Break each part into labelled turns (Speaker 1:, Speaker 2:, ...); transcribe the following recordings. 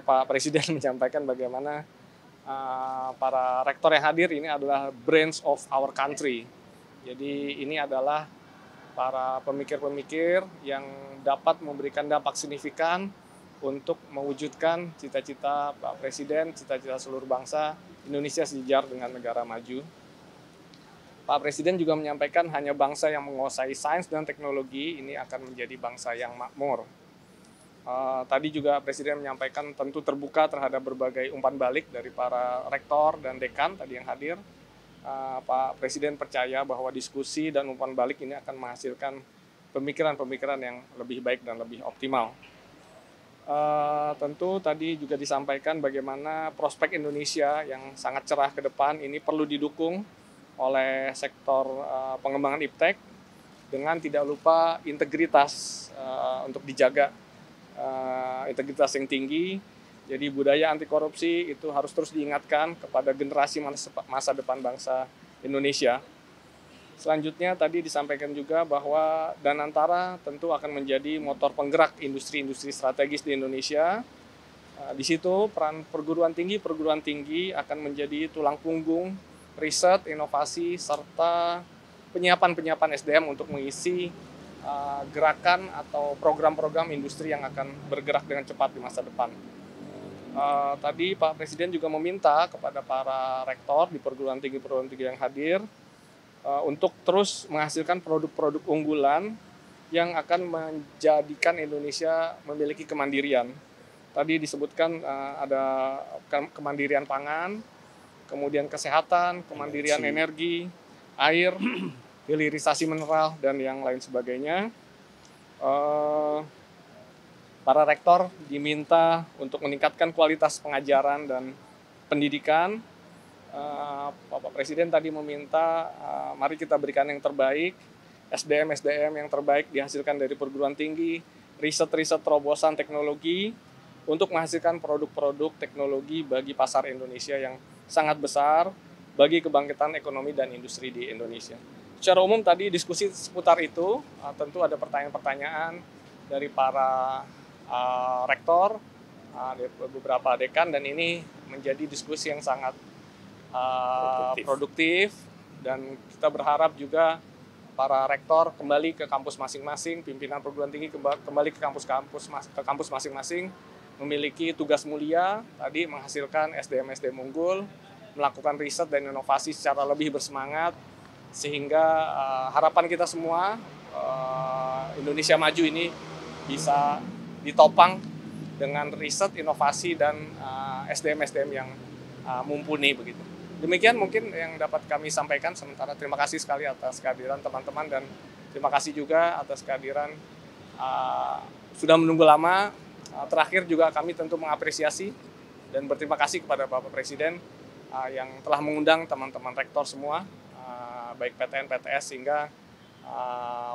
Speaker 1: Pak Presiden menyampaikan bagaimana para rektor yang hadir ini adalah brains of our country. Jadi ini adalah para pemikir-pemikir yang dapat memberikan dampak signifikan untuk mewujudkan cita-cita Pak Presiden, cita-cita seluruh bangsa Indonesia sejajar dengan negara maju. Pak Presiden juga menyampaikan hanya bangsa yang menguasai sains dan teknologi ini akan menjadi bangsa yang makmur. Tadi juga Presiden menyampaikan tentu terbuka terhadap berbagai umpan balik dari para rektor dan dekan tadi yang hadir. Pak Presiden percaya bahwa diskusi dan umpan balik ini akan menghasilkan pemikiran-pemikiran yang lebih baik dan lebih optimal. Tentu tadi juga disampaikan bagaimana prospek Indonesia yang sangat cerah ke depan ini perlu didukung oleh sektor pengembangan iptek dengan tidak lupa integritas untuk dijaga, integritas yang tinggi. Jadi budaya anti korupsi itu harus terus diingatkan kepada generasi masa depan bangsa Indonesia. Selanjutnya tadi disampaikan juga bahwa Danantara tentu akan menjadi motor penggerak industri-industri strategis di Indonesia. Di situ peran perguruan tinggi akan menjadi tulang punggung riset, inovasi, serta penyiapan SDM untuk mengisi gerakan atau program-program industri yang akan bergerak dengan cepat di masa depan. Tadi Pak Presiden juga meminta kepada para rektor di perguruan tinggi yang hadir untuk terus menghasilkan produk-produk unggulan yang akan menjadikan Indonesia memiliki kemandirian. Tadi disebutkan ada kemandirian pangan, kemudian kesehatan, kemandirian energi, air, hilirisasi mineral, dan yang lain sebagainya. Para rektor diminta untuk meningkatkan kualitas pengajaran dan pendidikan. Bapak Presiden tadi meminta mari kita berikan yang terbaik, SDM yang terbaik dihasilkan dari perguruan tinggi, riset terobosan teknologi untuk menghasilkan produk-produk teknologi bagi pasar Indonesia yang sangat besar bagi kebangkitan ekonomi dan industri di Indonesia. Secara umum tadi diskusi seputar itu, tentu ada pertanyaan-pertanyaan dari para rektor, beberapa dekan, dan ini menjadi diskusi yang sangat produktif, dan kita berharap juga para rektor kembali ke kampus masing-masing, pimpinan perguruan tinggi kembali ke kampus masing-masing, memiliki tugas mulia tadi menghasilkan SDM unggul, melakukan riset dan inovasi secara lebih bersemangat, sehingga harapan kita semua Indonesia maju ini bisa ditopang dengan riset, inovasi, dan SDM yang mumpuni begitu. Demikian mungkin yang dapat kami sampaikan sementara. Terima kasih sekali atas kehadiran teman-teman, dan terima kasih juga atas kehadiran sudah menunggu lama. Terakhir juga kami tentu mengapresiasi dan berterima kasih kepada Bapak Presiden yang telah mengundang teman-teman rektor semua, baik PTN, PTS, sehingga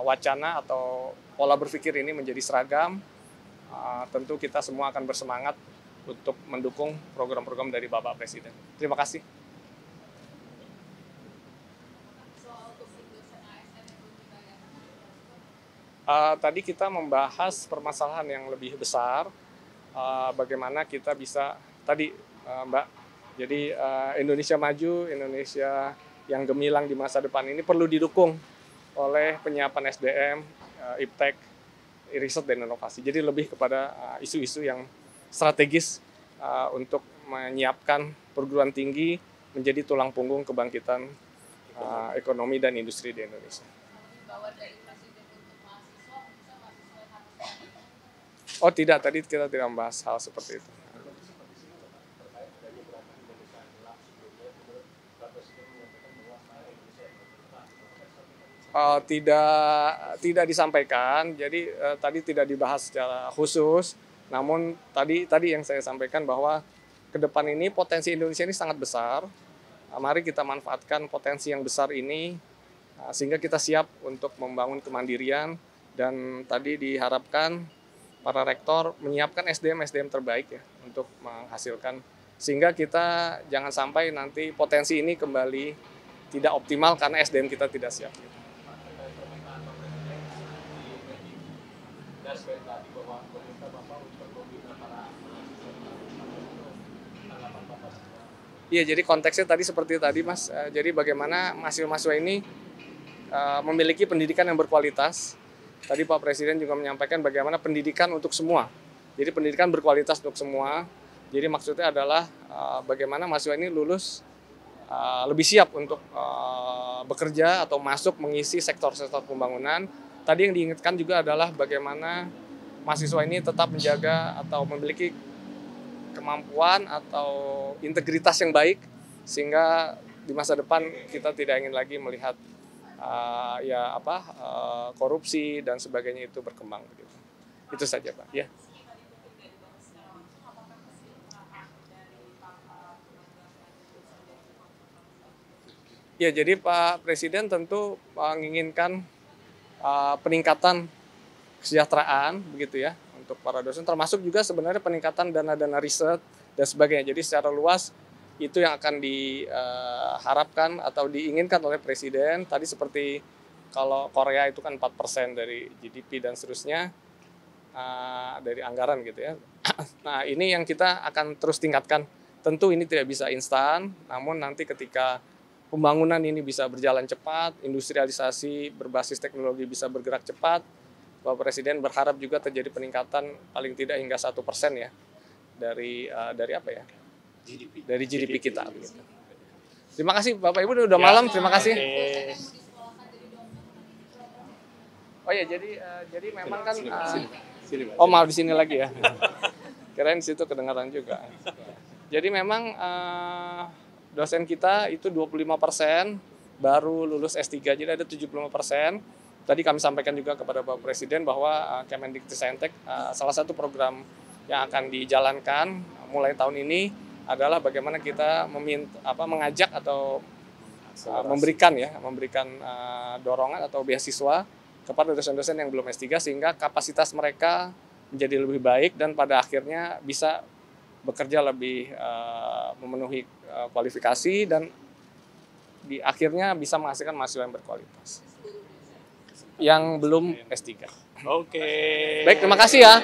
Speaker 1: wacana atau pola berpikir ini menjadi seragam. Tentu kita semua akan bersemangat untuk mendukung program-program dari Bapak Presiden. Terima kasih. Tadi kita membahas permasalahan yang lebih besar, bagaimana kita bisa, tadi Mbak, jadi Indonesia maju, Indonesia yang gemilang di masa depan ini perlu didukung oleh penyiapan SDM, iptek, riset dan inovasi. Jadi lebih kepada isu-isu yang strategis untuk menyiapkan perguruan tinggi menjadi tulang punggung kebangkitan ekonomi dan industri di Indonesia. Oh tidak, tadi kita tidak membahas hal seperti itu. Tidak disampaikan, jadi tadi tidak dibahas secara khusus. Namun tadi yang saya sampaikan bahwa ke depan ini potensi Indonesia ini sangat besar. Mari kita manfaatkan potensi yang besar ini sehingga kita siap untuk membangun kemandirian, dan tadi diharapkan para rektor menyiapkan SDM terbaik ya untuk menghasilkan, sehingga kita jangan sampai nanti potensi ini kembali tidak optimal karena SDM kita tidak siap. Iya, jadi konteksnya tadi seperti tadi Mas, jadi bagaimana mahasiswa-mahasiswa ini memiliki pendidikan yang berkualitas. Tadi Pak Presiden juga menyampaikan bagaimana pendidikan untuk semua. Jadi pendidikan berkualitas untuk semua. Jadi maksudnya adalah bagaimana mahasiswa ini lulus lebih siap untuk bekerja atau masuk mengisi sektor-sektor pembangunan. Tadi yang diingatkan juga adalah bagaimana mahasiswa ini tetap menjaga atau memiliki kemampuan atau integritas yang baik sehingga di masa depan kita tidak ingin lagi melihat korupsi dan sebagainya itu berkembang begitu. Itu saja Pak. Ya. Ya, jadi Pak Presiden tentu menginginkan peningkatan kesejahteraan begitu ya untuk para dosen, termasuk juga sebenarnya peningkatan dana-dana riset dan sebagainya. Jadi secara luas itu yang akan diharapkan atau diinginkan oleh Presiden. Tadi seperti kalau Korea itu kan 4% dari GDP dan seterusnya dari anggaran gitu ya. Nah ini yang kita akan terus tingkatkan. Tentu ini tidak bisa instan, namun nanti ketika pembangunan ini bisa berjalan cepat, industrialisasi berbasis teknologi bisa bergerak cepat, Bapak Presiden berharap juga terjadi peningkatan paling tidak hingga 1% ya dari apa ya? GDP. Dari GDP kita. Begitu. Terima kasih Bapak Ibu, udah malam. Terima kasih. Oh ya, jadi memang kan. Oh maaf di sini lagi ya. Kirain di situ kedengaran juga. Jadi memang dosen kita itu 25% baru lulus S3, jadi ada 75%. Tadi kami sampaikan juga kepada Bapak Presiden bahwa Kemendikbudristek salah satu program yang akan dijalankan mulai tahun ini adalah bagaimana kita mengajak atau memberikan dorongan atau beasiswa kepada dosen-dosen yang belum S3 sehingga kapasitas mereka menjadi lebih baik dan pada akhirnya bisa bekerja lebih memenuhi kualifikasi dan di akhirnya bisa menghasilkan mahasiswa yang berkualitas yang belum S3.
Speaker 2: Oke.
Speaker 1: Baik, terima kasih ya.